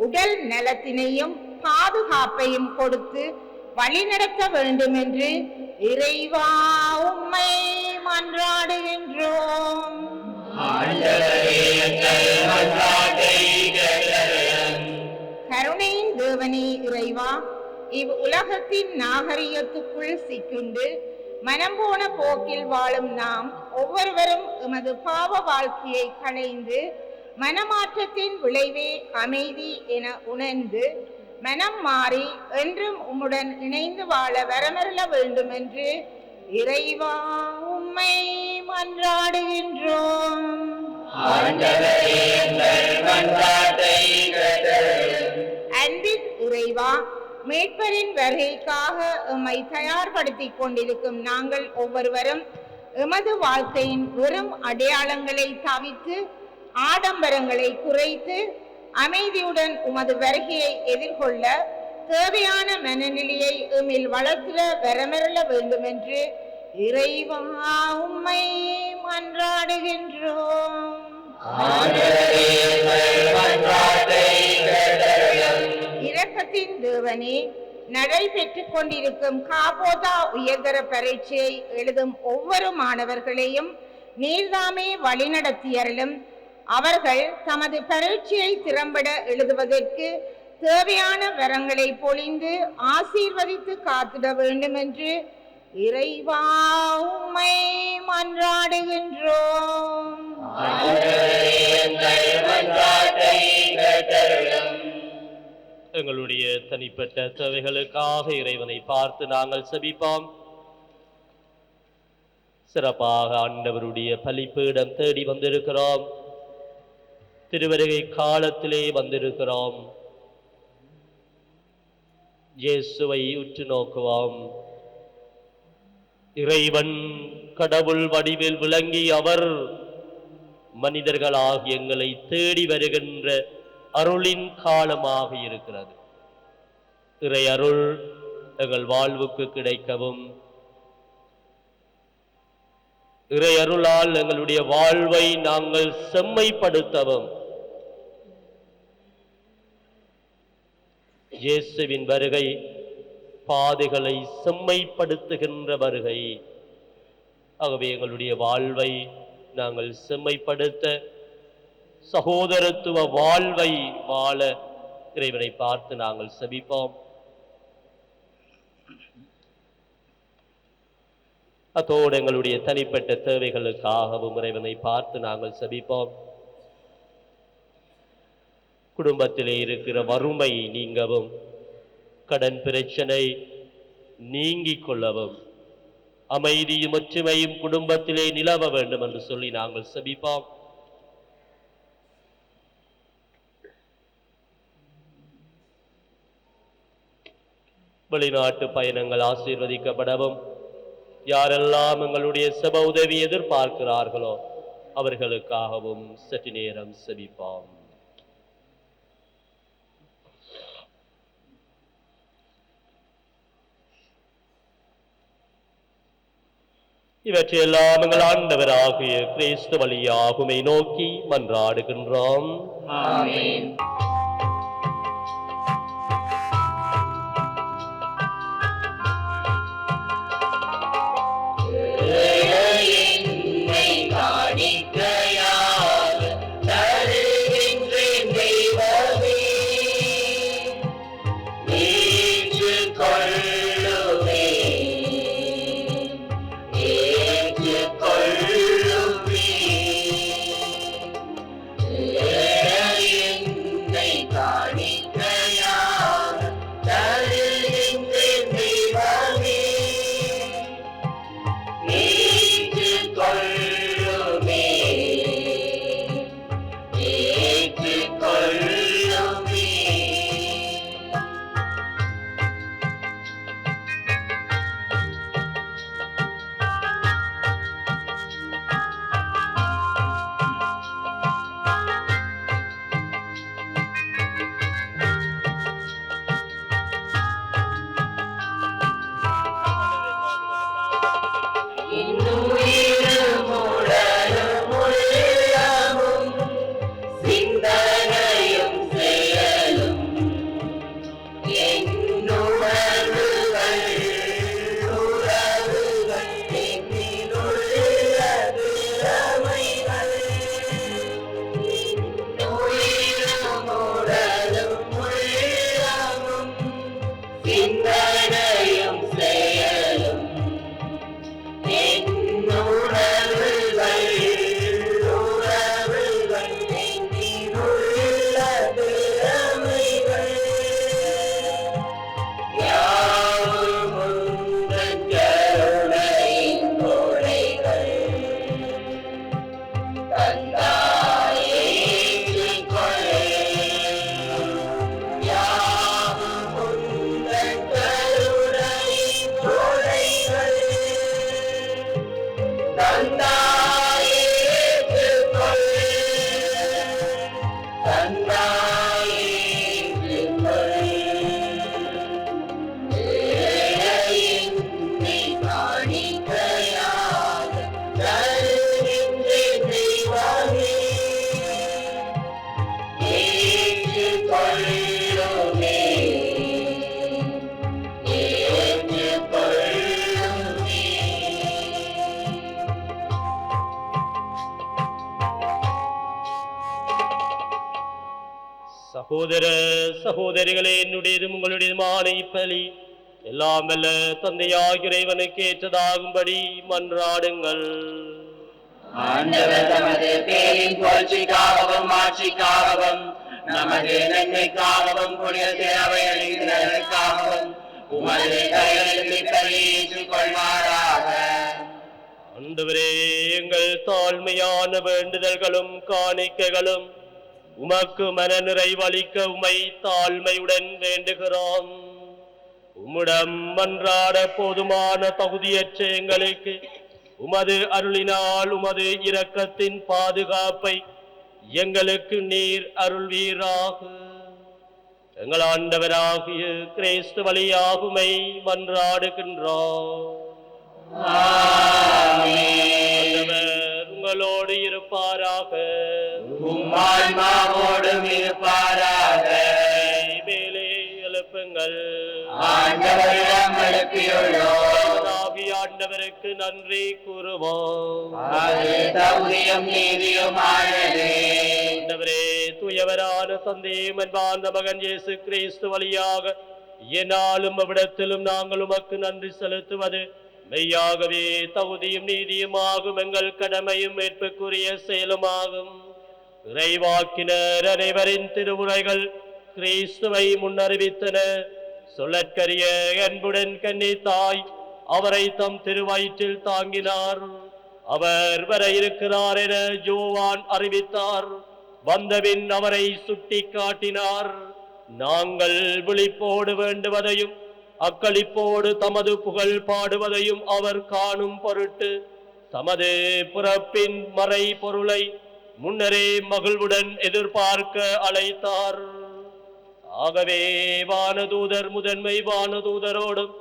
A: உடல் நலத்தினையும் பாதுகாப்பையும் கொடுத்து வழிநடத்த வேண்டும் என்று இறைவா உம்மை மன்றாடுகின்றோம். கருணையின் தேவனே இறைவா, இவ் உலகத்தின் நாகரிகத்துக்குள் சிக்குண்டு மனம் போன போக்கில் வாழும் நாம் ஒவ்வொருவரும் எமது பாவ வாழ்க்கையை களைந்து மனமாற்றத்தின் விளைவே அமைதி என உணர்ந்து மனம் மாறி என்றும் உம்முடன் இணைந்து வாழ வரமருள வேண்டும் என்று இறைவா உம்மை மன்றாடுகின்றோம்.
C: ஆண்டவரே எங்கள் மன்றாட்டை கேட்டருளும்.
A: அன்பின் இறைவா, மீட்பரின் வருகைக்காக எம்மை தயார்படுத்திக் கொண்டிருக்கும் நாங்கள் ஒவ்வொருவரும் எமது வாழ்க்கையின் வெறும் அடையாளங்களை தவிர்த்து ஆடம்பரங்களை குறைத்து அமைதியுடன் உமது வருகையை எதிர்கொள்ள தேவையான மனநிலையை எம்மில் வளர்த்திட வரமருள வேண்டும் என்று இறைவா உம்மை மன்றாடுகின்றோம்.
C: ஆண்டவரே எங்கள் மன்றாட்டை கேட்டருளும்.
A: இரக்கத்தின் தேவனே, நடைபெற்றுக் கொண்டிருக்கும் காபோதா உயர்தர பரீட்சையை எழுதும் ஒவ்வொரு மாணவர்களையும் நீர்தாமே வழிநடத்தியருளும். அவர்கள் தமது பரீட்சையை திறம்பட எழுதுவதற்கு தேவையான வரங்களை பொழிந்து ஆசீர்வதித்து காத்திட வேண்டும் என்று இறைவா உம்மை மன்றாடுகின்றோம்.
C: ஆண்டவரே எங்கள் மன்றாட்டை கேட்டருளும்.
B: எங்களுடைய தனிப்பட்ட தேவைகளுக்காக இறைவனை பார்த்து நாங்கள் செபிப்போம். சிறப்பாக ஆண்டவருடைய பலிப்பீடம் தேடி வந்திருக்கிறோம். திருவருகை காலத்திலே வந்திருக்கிறோம். இயேசுவை உற்று நோக்குவோம். இறைவன் கடவுள் வடிவில் விளங்கி அவர் மனிதர்களாகி எங்களை தேடி வருகின்ற அருளின் காலமாக இருக்கிறது. இறை அருள் எங்கள் வாழ்வுக்கு கிடைக்கவும், இறை அருளால் எங்களுடைய வாழ்வை நாங்கள் செம்மைப்படுத்தவும் இயேசுவின் வருகை பாதைகளை செம்மைப்படுத்துகின்ற வருகை. ஆகவே எங்களுடைய வாழ்வை நாங்கள் செம்மைப்படுத்த, சகோதரத்துவ வாழ்வை வாழ இறைவனை பார்த்து நாங்கள் செபிப்போம். அத்தோடு எங்களுடைய தனிப்பட்ட தேவைகளுக்காகவும் இறைவனை பார்த்து நாங்கள் செபிப்போம். குடும்பத்திலே இருக்கிற வறுமை நீங்கவும், கடன் பிரச்சனை நீங்கிக் கொள்ளவும், அமைதியும் ஒற்றுமையும் குடும்பத்திலே நிலவ வேண்டும் என்று சொல்லி நாங்கள் செபிப்போம். வெளிநாட்டு பயணங்கள் ஆசீர்வதிக்கப்படவும், யாரெல்லாம் எங்களுடைய செப உதவி எதிர்பார்க்கிறார்களோ அவர்களுக்காகவும் சற்று நேரம் செபிப்போம். இவற்றையெல்லாம் எங்கள் ஆண்டவராகிய கிறிஸ்து வழியாக உம்மை நோக்கி மன்றாடுகின்றோம்.
C: ஆமென். என்னை காணிக்கையாக தருகின்றேன் தெய்வமே, ஏற்றுக் கொள்ளுமே, ஏற்றுக் கொள்ளுமே. என்னை காணிக்கையாக தருகின்றேன் தெய்வமே, ஏற்றுக் கொள்ளுமே, ஏற்றுக் கொள்ளுமே.
B: சகோதர சகோதரிகளே, என்னுடையதும் உங்களுடையதுமான இப்பலி எல்லாம் வல்ல தந்தையாகிய இறைவனுக்கு ஏற்றதாகும்படி மன்றாடுங்கள்.
C: ஆண்டவர் தமது பேரின் புகழ்ச்சிக்காகவும் மாட்சிக்காகவும் நமது நன்மைக்காகவும் புனித தேவைகளுக்காகவும் உமது கைகளில் இப்பலி ஏற்றுக்கொள்வாராக.
B: ஆண்டவரே, எங்கள் தாழ்மையான வேண்டுதல்களும் காணிக்கைகளும் உமக்கு மன நிறைவளிக்க உமை தாழ்மையுடன் வேண்டுகிறோம். உம்மிடம் மன்றாட போதுமான தகுதியற்ற எங்களுக்கு உமது அருளினால் உமது இரக்கத்தின் பாதுகாப்பை எங்களுக்கு நீர் அருள்வீராக. எங்கள் ஆண்டவராகிய கிறிஸ்து வழியாக உம்மை மன்றாடுகின்றோம். ஆண்டவர் உங்களோடு இருப்பாராக.
C: உம் ஆன்மாவோடும் இருப்பாராக.
B: மேலே எழுப்புங்கள்.
C: ஆண்டவரிடம் எழுப்பியுள்ளோம்.
B: ஆண்டவருக்கு நன்றி கூறுவோம்.
C: அது தகுதியும் நீதியுமானதே.
B: ஆண்டவரே, தூயவரான தந்தையும் அன்பார்ந்த மகன் இயேசு கிறிஸ்து வழியாக என்னாலும் அவ்விடத்திலும் நாங்கள் உமக்கு நன்றி செலுத்துவது மெய்யாகவே தகுதியும் நீதியுமாகும். எங்கள் கடமையும் மீட்புக்குரிய செயலுமாகும். இறைவாக்கினர் அனைவரின் திருவுரைகள் கிறிஸ்துவை முன்னறிவித்தன. சொல்லற்கரிய அன்புடன் கன்னி தாய் அவரை தம் திருவயிற்றில் தாங்கினார். அவர் வர இருக்கிறார் என யோவான் அறிவித்தார். வந்தபின் அவரை சுட்டி காட்டினார். நாங்கள் விழிப்போடு வேண்டுவதையும் அக்களிப்போடு தமது புகழ் பாடுவதையும் அவர் காணும் பொருட்டு தமது பிறப்பின் மறை பொருளை முன்னரே மகிழ்வுடன் எதிர்பார்க்க அழைத்தார். ஆகவே வானதூதர் முதன்மை வானதூதரோடும்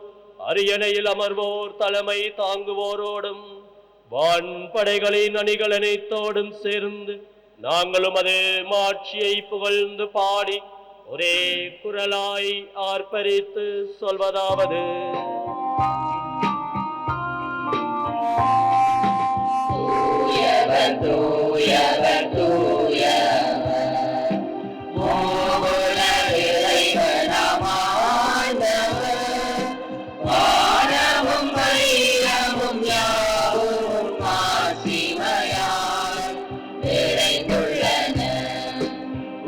B: அரியணையில் அமர்வோர் தலைமை தாங்குவோரோடும் வான்படைகளின் அணிகள் அனைத்தோடும் சேர்ந்து நாங்களும் அது மாட்சியை புகழ்ந்து பாடி ஒரே குரலாய் ஆர்ப்பரித்து சொல்வதாவது:
C: தூயவர் தூயவர் தூயவர் மூவுல இறைவனாம் ஆண்டவர். வானமும் வையமும் யாவும் மாட்சிமையால் நிறைந்துள்ளன.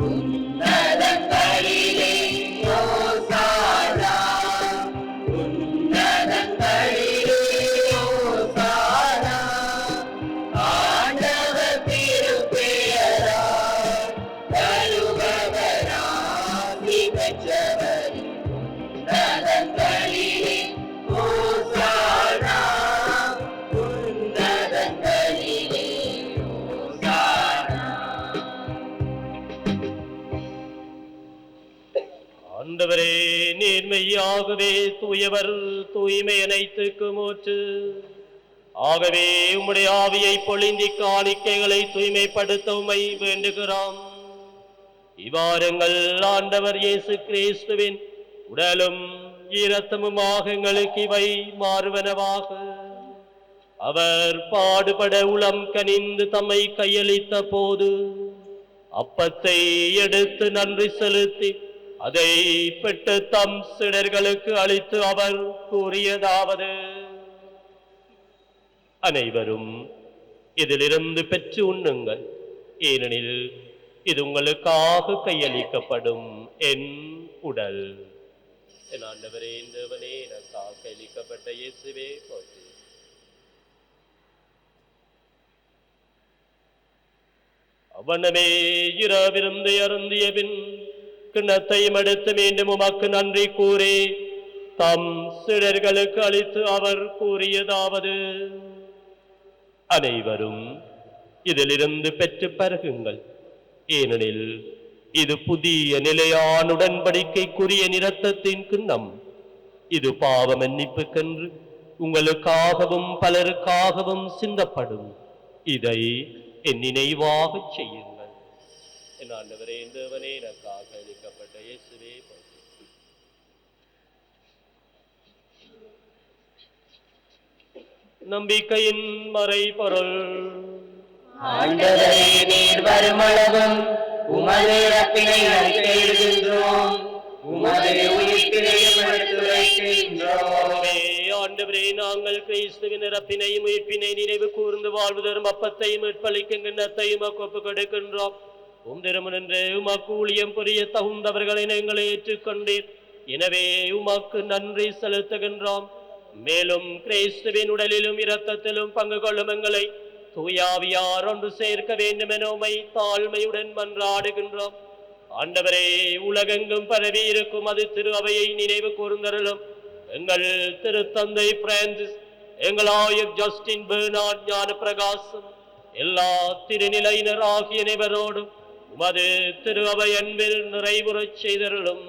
C: உன்னதங்களிலே ஓசானா, உன்னதங்களிலே ஓசானா. ஆண்டவர் திருப்பெயரால் வருபவராசி பெற்றவர். உன்னதங்களிலே ஓசானா, உன்னதங்களிலே ஓசானா.
B: ஆண்டவரே, நேர்மையாகவே தூயவர், தூய்மை அனைத்துக்கு மூச்சு. ஆகவே உம்முடைய ஆவியை பொழிந்தி காணிக்கைகளை தூய்மைப்படுத்த உம்மை வேண்டுகிறோம். இவ்வாறுங்கள் ஆண்டவர் இயேசு கிறிஸ்துவின் உடலும் இரத்தமுமாக எங்களுக்கு இவை மாறுவனவாக. அவர் பாடுபட உளம் கனிந்து தம்மை கையளித்த போது அப்பத்தை எடுத்து நன்றி செலுத்தி அதை பெற்று தம் சீடர்களுக்கு அளித்து அவர் கூறியதாவது: அனைவரும் இதிலிருந்து பெற்று உண்ணுங்கள், ஏனெனில் இது உங்களுக்காக கையளிக்கப்படும் என் உடல். என் ஆண்டவரே, தேவனே, எனக்காக கையளிக்கப்பட்ட இயேசுவே போற்றி. அவ்வண்ணமே இரவிருந்து அருந்திய பின் கிண்ணத்தையும் எடுத்து மீண்டும் உமக்கு நன்றி கூறி தம் சீடர்களுக்கு அளித்து அவர் கூறியதாவது: அனைவரும் இதிலிருந்து பெற்று பருகுங்கள், ஏனெனில் இது புதிய நிலையான உடன்படிக்கைக்குரிய இரத்தத்தின் கிண்ணம். இது பாவ மன்னிப்புக்கென்று உங்களுக்காகவும் பலருக்காகவும் சிந்தப்படும். இதை என் நினைவாக செய்யுங்கள். என் ஆண்டவரே, தேவனே, எனக்காக அளிக்கப்பட்ட இயேசுவே போற்றி. நம்பிக்கையின் மறை பொருள்.
C: ஆண்டவரே, நீர் வருமளவும் உமது இறப்பினை அறிக்கையிடுகின்றோம், உமது உயிர்ப்பினையும் எடுத்துரைக்கின்றோம்.
B: ஆண்டவரே, நாங்கள் கிறிஸ்துவின் இறப்பினையும் உயிர்ப்பினை நினைவு கூர்ந்து வாழ்வதரும் அப்பத்தையும் மீட்பளிக்கும் கிண்ணத்தையும் ஒப்பு கொடுக்கின்றோம். திருமணன்று உமக்கு ஊழியம் புரிய தகுந்தவர்களை எங்களை ஏற்றுக்கொண்டீர். எனவே உமக்கு நன்றி செலுத்துகின்றோம். மேலும் கிறிஸ்துவின் உடலிலும் இரத்தத்திலும் பங்கு கொள்ளும் எங்களை தூயாவியார் ஒன்று சேர்க்க வேண்டும் என உம்மை தாழ்மையுடன் மன்றாடுகின்றோம். ஆண்டவரே, உலகெங்கும் பரவி இருக்கும் அது திரு அவையை நினைவு கூர்ந்தருளும். எங்கள் திருத்தந்தை பிரான்சிஸ், எங்கள் ஆயர் ஜஸ்டின் பெர்னார்ட், ஞான பிரகாசம், எல்லா திருநிலையினர் ஆகிய அனைவரோடும் உமது திரு அவை அன்பில் நிறைவுறச் செய்தருளும்.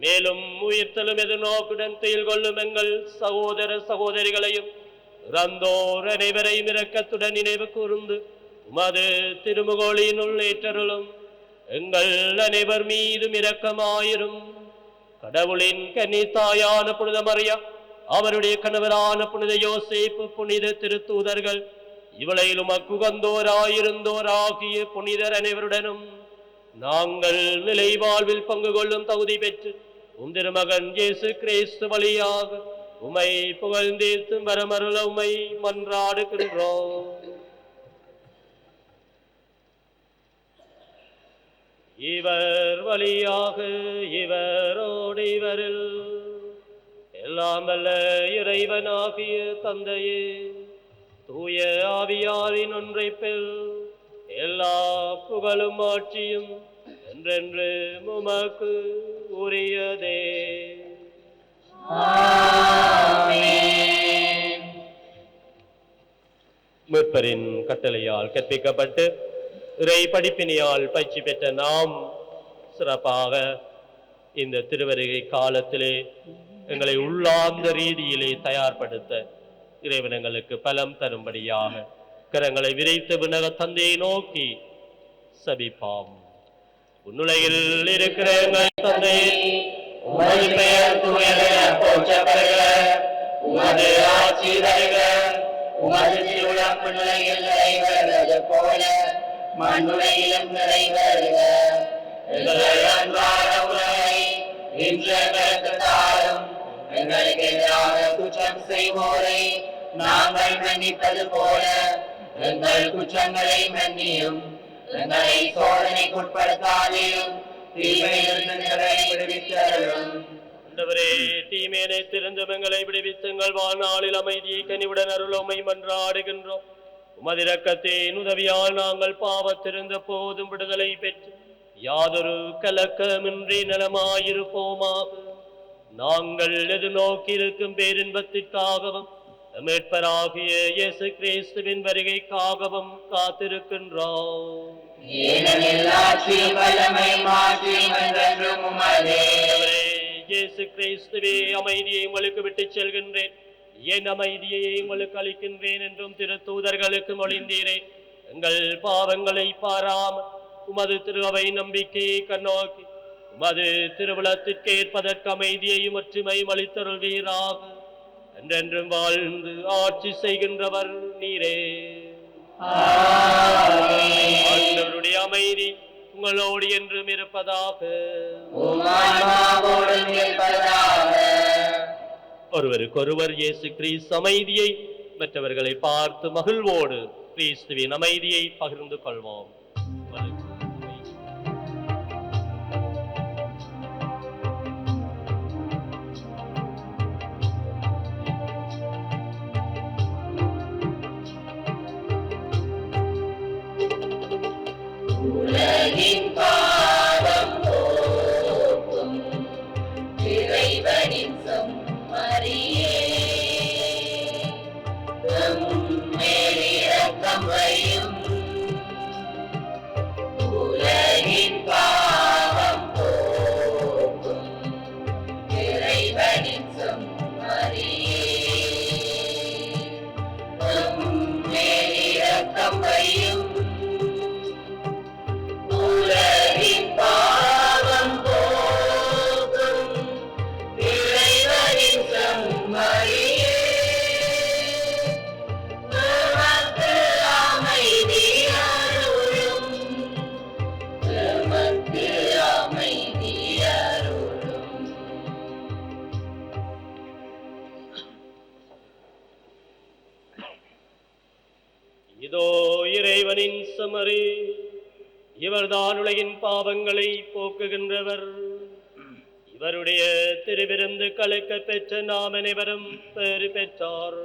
B: மேலும் உயிர்த்தலும் எதிர்நோக்குடன் துயில் கொள்ளும் எங்கள் சகோதர சகோதரிகளையும் இறந்தோர் அனைவரையும் இரக்கத்துடன் நினைவு கூர்ந்து உமது திருமுகோளியினுள் ஏற்றருளும். எங்கள் அனைவர் மீதும் இரக்கமாயிரும். கடவுளின் கன்னி தாயான புனித மரியா, அவருடைய கணவரான புனித யோசேப்பு, புனித திருத்தூதர்கள், இவளையில் உமக்கு உகந்தோராயிருந்தோர் ஆகிய புனிதர் அனைவருடனும் நாங்கள் நிலை வாழ்வில் பங்கு கொள்ளும் தகுதி பெற்று திருமகன் இயேசு கிறிஸ்து வழியாக உமை புகழ்ந்தேத்தும் வரமருள உமை மன்றாடுகின்றோம். இவர் வழியாக இவரோடு இவரில் எல்லாம் வல்ல இறைவனாகிய தந்தையே, தூய ஆவியாரின் ஒன்றைப்பில் எல்லா புகழும் ஆட்சியும் என்றென்று உமக்கு உரியதே. மீட்பரின் கட்டளையால் கற்பிக்கப்பட்டு இறை படிப்பினையால் பயிற்சி பெற்ற நாம் சிறப்பாக இந்த திருவருகை காலத்திலே எங்களை உள்ளார்ந்த ரீதியிலே தயார்படுத்த இறைவனங்களுக்கு பலம் தரும்படியாக கரங்களை விரைத்து விண்ணக தந்தையை நோக்கி சபிப்பாம். உன்னுலகில் இருக்கிற எங்கள் தந்தையே,
C: உமது பெயர் தூயதென போற்றப்படுக, உமது ஆட்சி வருக, உமது திருவுளம் விண்ணுலகில் நிறைவேறுவது போல மண்ணுலகிலும் நிறைவேறுக. எங்கள் அன்றாட உணவை இன்று எங்களுக்கு தாரும். எங்களுக்கு எதிராக குற்றம் செய்வோரை நாங்கள் மன்னிப்பது போல எங்கள் குற்றங்களை மன்னியும். எங்களை சோதனைக்குட்படுத்தாதேயும், தீமையிலிருந்து எங்களை விடுவித்தருளும்.
B: ஆண்டவரே, தீமையினை திருந்தும் எங்களை விடுவித்து எங்கள் வாழ்நாளில் அமைதியை கனிவுடன் அருளுமை மன்றாடுகின்றோம். உமது இரக்கத்தின் உதவியால் நாங்கள் பாவத்திருந்த போதும் விடுதலை பெற்று யாதொரு கலக்கமின்றி நலமாயிருப்போமாக. நாங்கள் எதிர்நோக்கி இருக்கும் பேரின்பத்திற்காகவும் மீட்பராகிய இயேசு கிறிஸ்துவின் வருகைக்காகவும் காத்திருக்கின்றோம்.
C: ஏனெனில் ஆட்சியும் வல்லமையும் ஆட்சியும் என்றென்றும் உமதே.
B: இயேசு கிறிஸ்துவே, அமைதியை உங்களுக்கு விட்டுச் செல்கின்றேன், என் அமைதியை உங்களுக்கு அளிக்கின்றேன் என்றும் திருத்தூதர்களுக்கு மொழிந்தீரே. எங்கள் பாவங்களை பாராமல் உமது திரு அவை நம்பிக்கையை கண்ணோக்கி உமது திருவுளத்திற்கு ஏற்பதற்கு அமைதியையும் ஒற்றுமையும் அளித்தருள்வீராக. என்றென்றும் வாழ்ந்து ஆட்சி செய்கின்றவர் நீரே. ஆண்டவருடைய அமைதி உங்களோடு என்றும் இருப்பதாக. ஒருவருக்கொருவர் இயேசு கிறிஸ்து அமைதியை மற்றவர்களை பார்த்து மகிழ்வோடு கிறிஸ்துவின் அமைதியை பகிர்ந்து கொள்வோம்.
C: உலகின் பாவம் போக்கும் இறைவனின் செம்மறியே, எம்மேல் இரக்கம் வையும்.
B: இதோ இறைவனின் செம்மறி, இவர்தான் உலகின் பாவங்களை போக்குகின்றவர். இவருடைய திருவிருந்து கலக்க பெற்ற நாம் அனைவரும் பேறு பெற்றார்.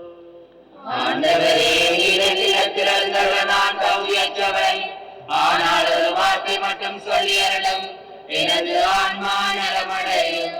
C: ஆண்டவரே, நீரில் திறந்தவ நான் கவ்வியற்றவன். ஆனால் ஒரு வார்த்தை மட்டும் சொல்லி அருளும், எனது ஆன்மா நலமடையும்.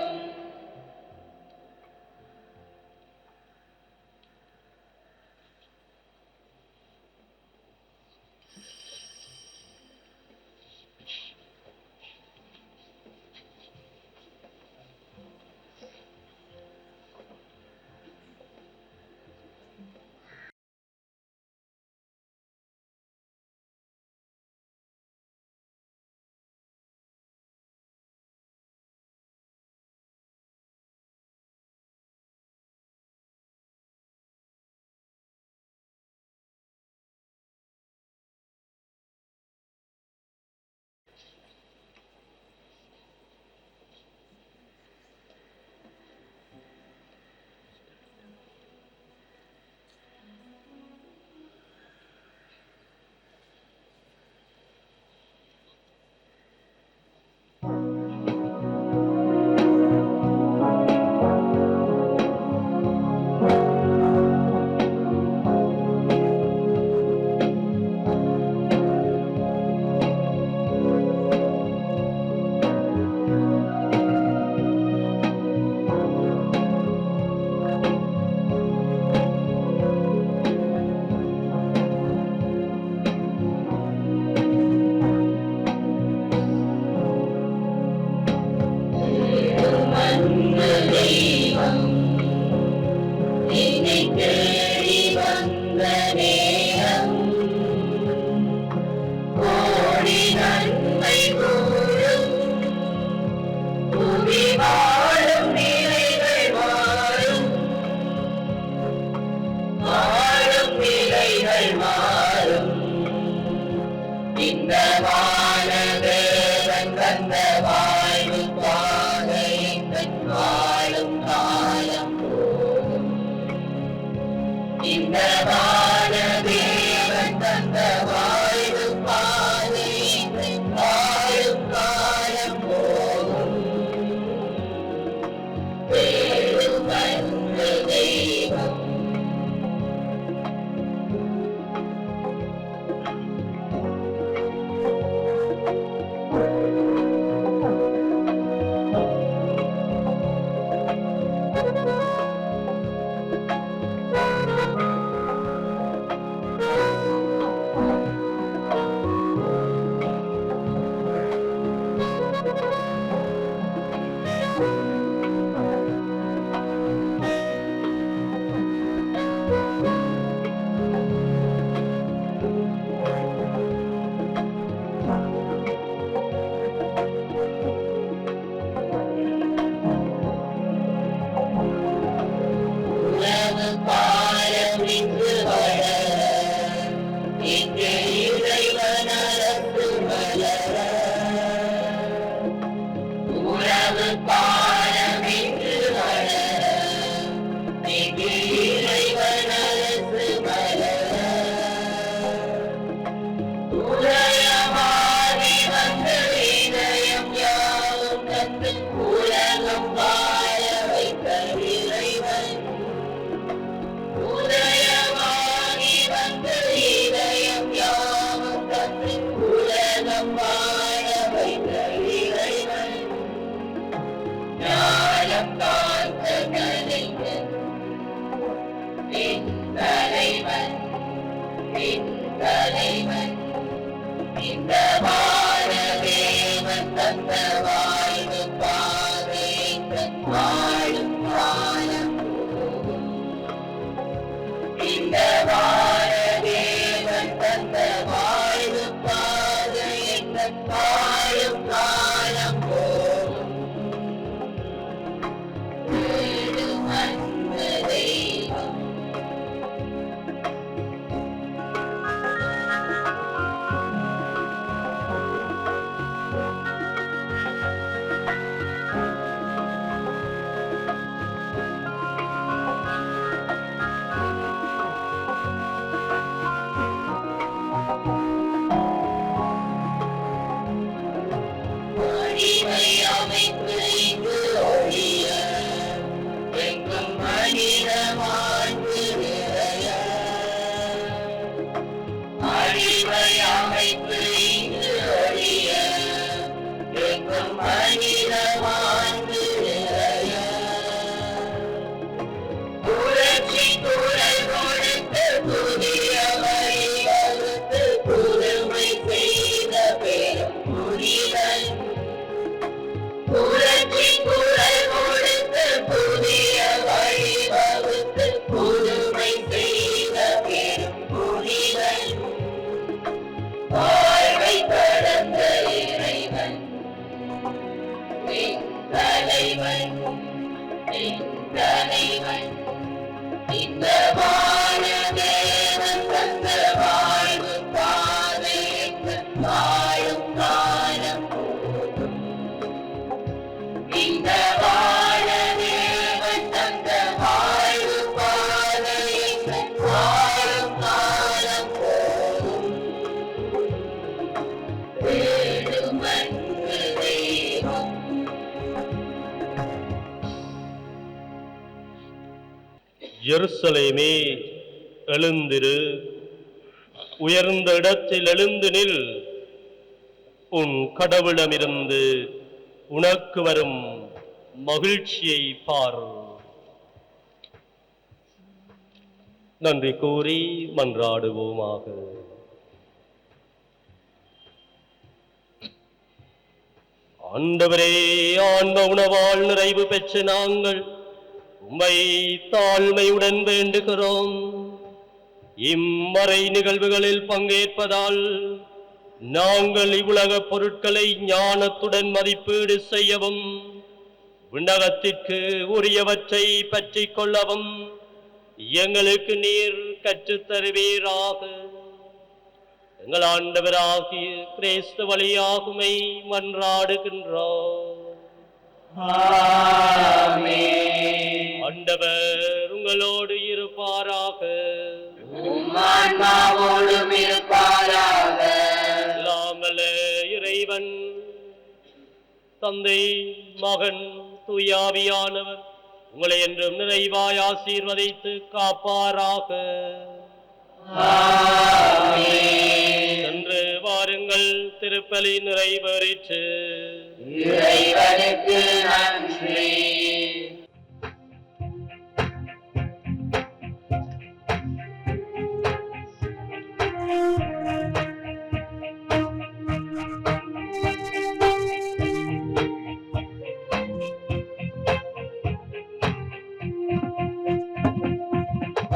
C: தலைவன் என் தலைவன் இந்த வானதேவன் தந்த வாழ்வு பாதை வாழும் காலம் போதும் இந்த வானதேவன் தந்த வாழ்வு பாதை வாழும் காலம் போதும் வேடும் அன்பு தெய்வம்
B: எருசலேமே எழுந்திரு, உயர்ந்த இடத்தில் எழுந்து நில், உன் கடவுளமிருந்து உனக்கு வரும் மகிழ்ச்சியை பார். நன்றி கூறி மன்றாடுவோமாக. ஆண்டவரே, ஆன்ம உணவால் நிறைவு பெற்ற நாங்கள் உம்மை தாழ்மையுடன் வேண்டுகிறோம். இம்மறை நிகழ்வுகளில் பங்கேற்பதால் நாங்கள் இவ்வுலக பொருட்களை ஞானத்துடன் மதிப்பீடு செய்யவும், விண்ணகத்திற்கு உரியவற்றை பற்றிக் கொள்ளவும் எங்களுக்கு நீர் கற்றுத் தருவீராக. எங்கள் ஆண்டவராகிய கிறிஸ்து வழியாகுமை மன்றாடுகின்றோம். ஆண்டவர் உங்களோடு இருப்பாராக.
C: ஆன்மாவோடும் இருப்பாராக.
B: எல்லாம் வல்ல இறைவன் தந்தை, மகன், தூய ஆவியானவர் உங்களை என்றும் நிறைவாய் ஆசீர்வதித்து காப்பாராக. சென்று வாருங்கள், திருப்பலி நிறைவேறிற்று.
C: இறைவனுக்கு நன்றி.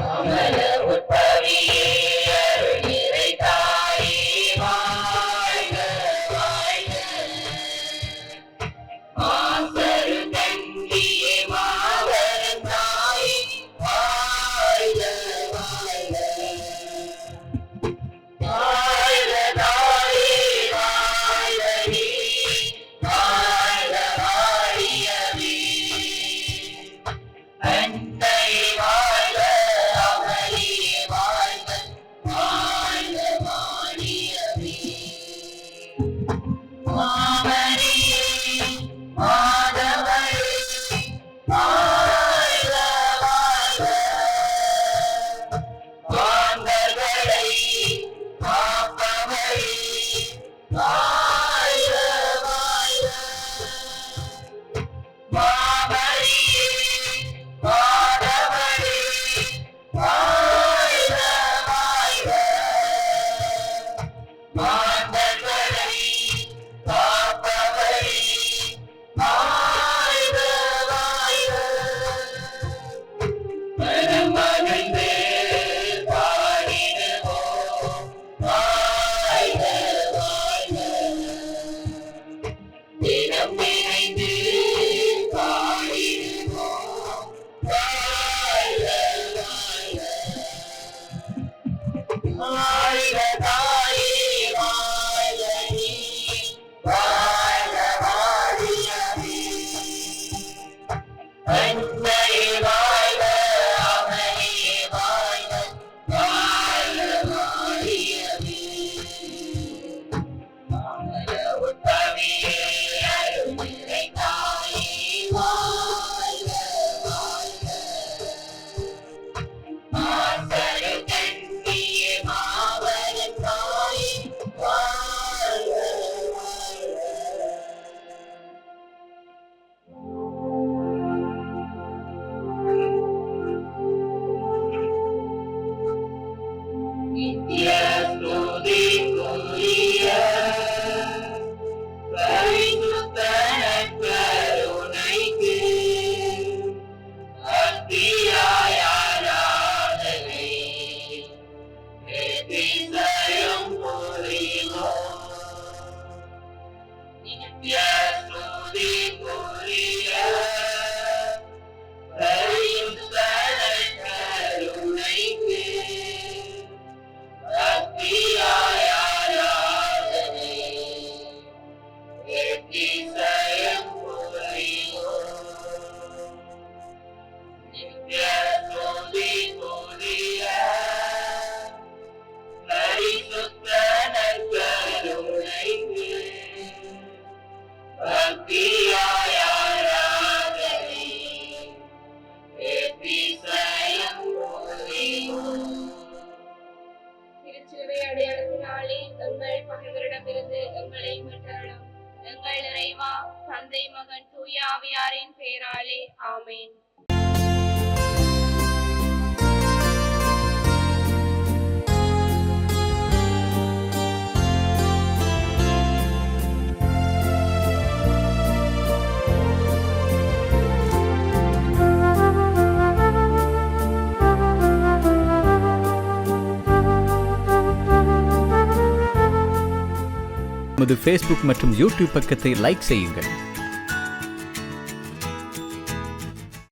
C: அமல உற்பவியே அருள் நிறை தாயே வாழ்க வாழ்க. மாசரு
E: ஆண்டவரின் பெயராலே ஆமென்.
G: நமது ஃபேஸ்புக் மற்றும் யூடியூப் பக்கத்தை லைக் செய்யுங்கள்.